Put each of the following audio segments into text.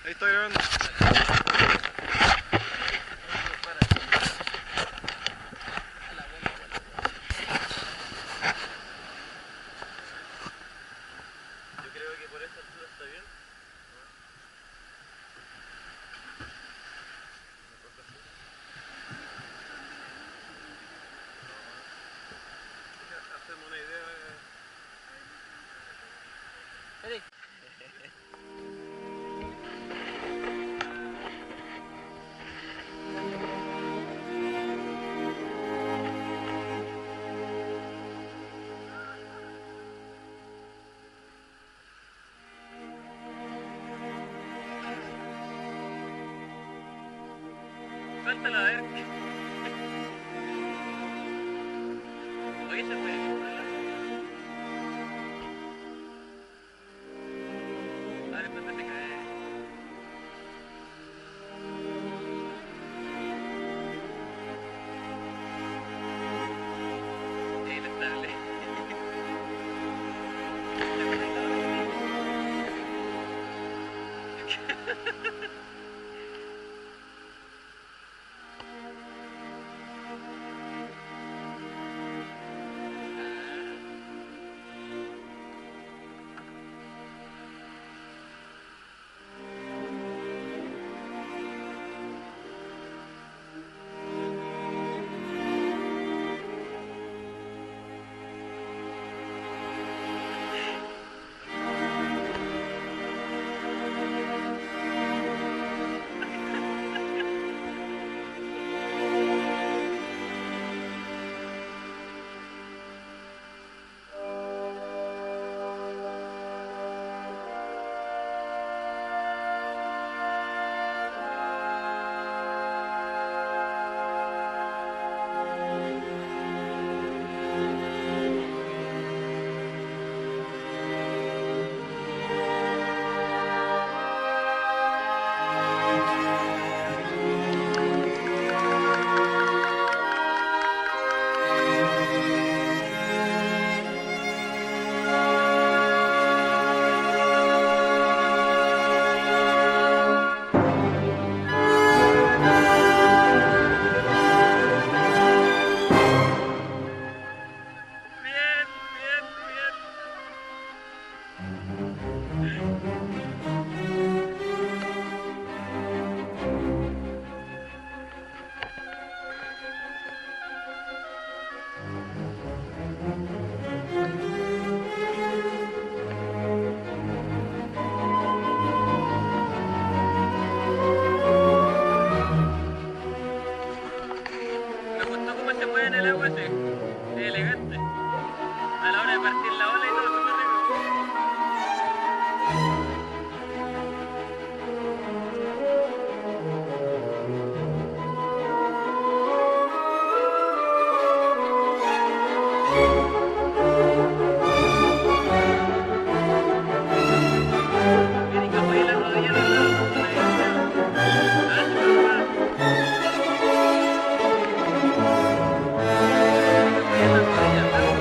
Ahí estoy grabando. Yo creo que por esta altura está bien. Hacemos una idea. Suéltala, a ver. Oye, se puede comprarla. A ver, después se cae. Es inestable. Me gustó cómo se mueve en el agua ese. Es elegante. A la hora de partir la ola y todo, súper rico. Miren que apoyé la rodilla al lado. Ah, súper mal. Apoyé la rodilla al lado.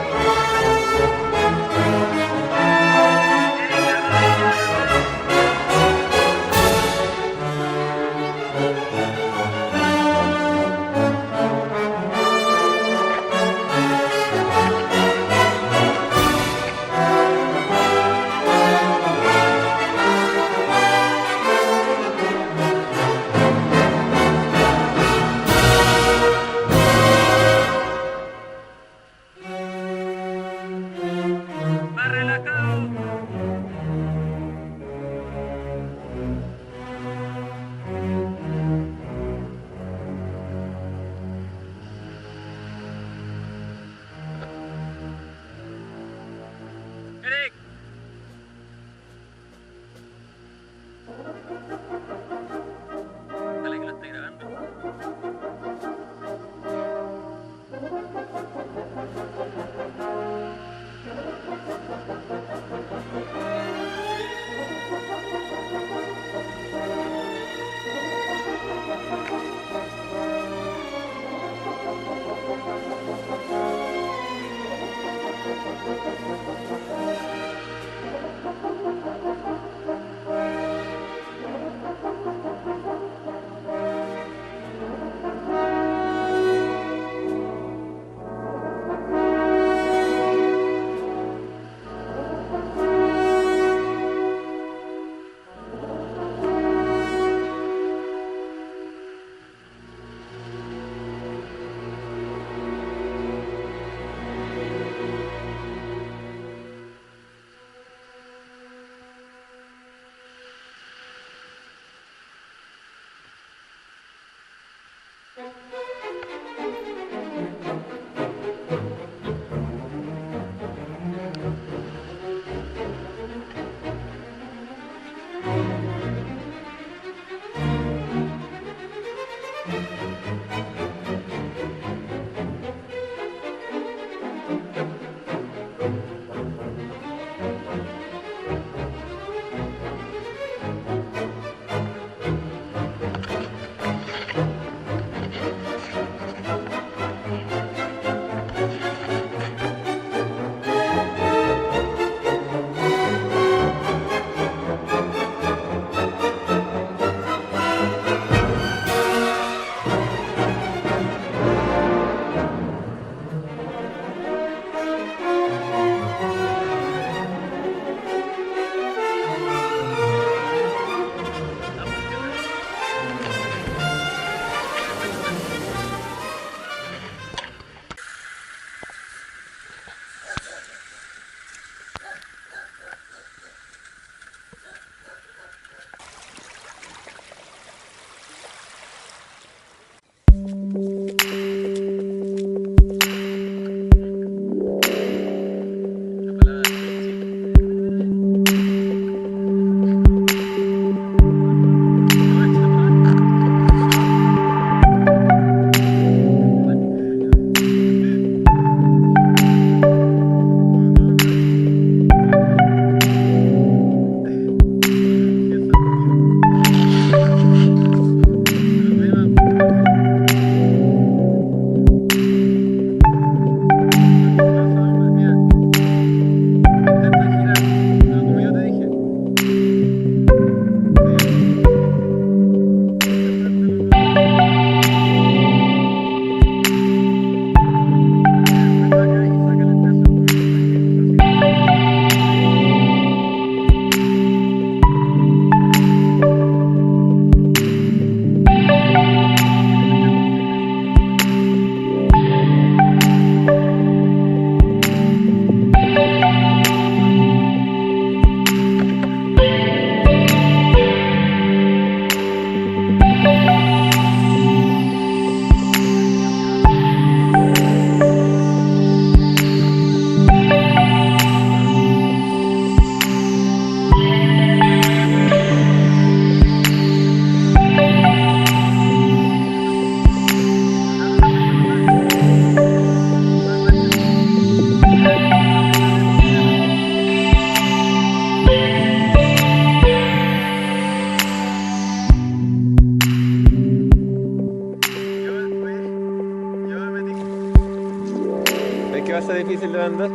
difícil de vender.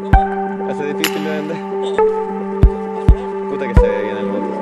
¿Cómo? Hace difícil de vender. No. Puta que se ve bien el bote.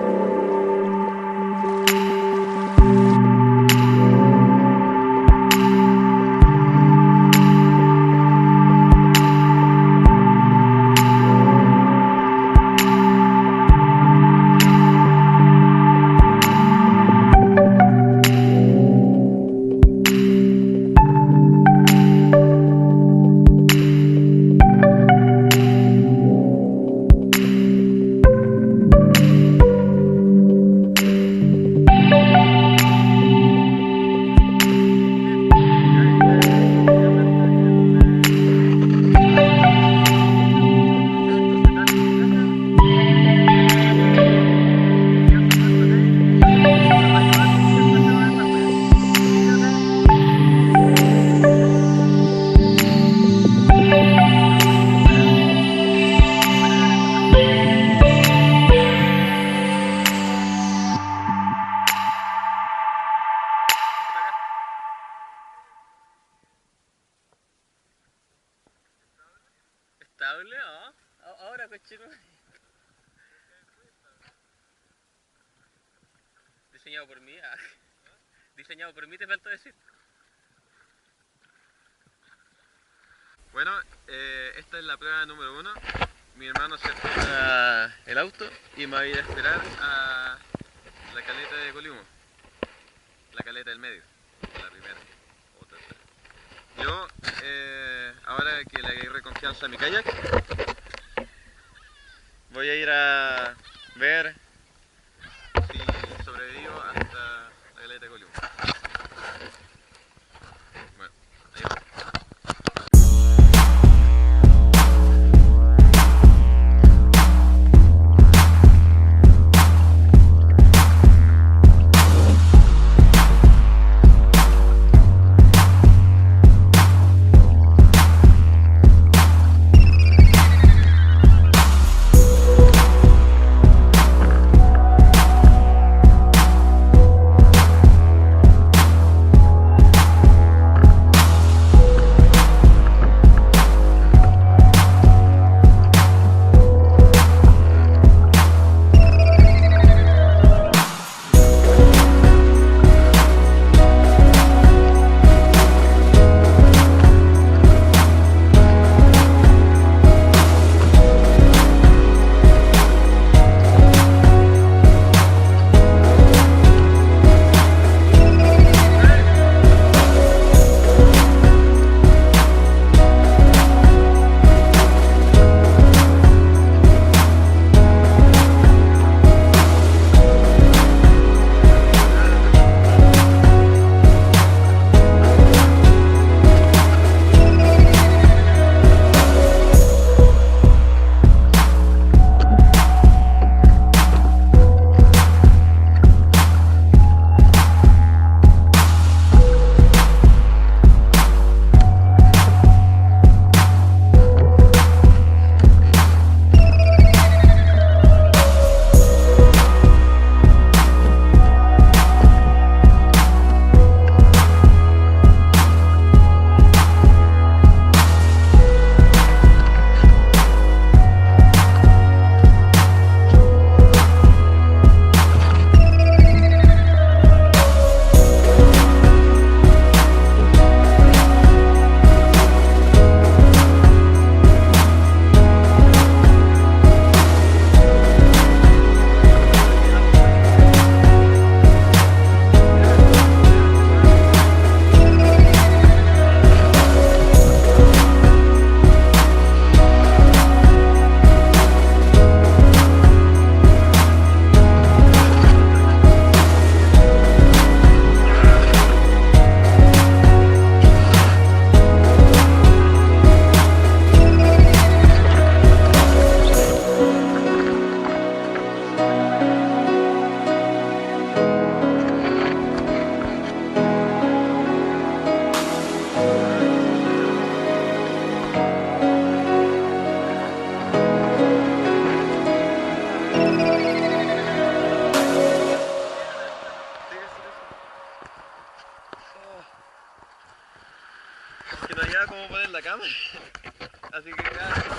¿Estable? ¿Ah? Ahora, cochino. Diseñado por mí. Ah. Diseñado por mí, te falta decir. Bueno, esta es la prueba número 1. Mi hermano se prepara el auto y me va a ir a esperar a la caleta de Coliumo. La caleta del medio, la primera o tercera. Yo, ahora que le agarré confianza a mi kayak, voy a ir a ver si sobrevivo hasta la caleta de Coliumo. Bueno, ahí va. Que no había cómo poner la cámara. Así que gracias.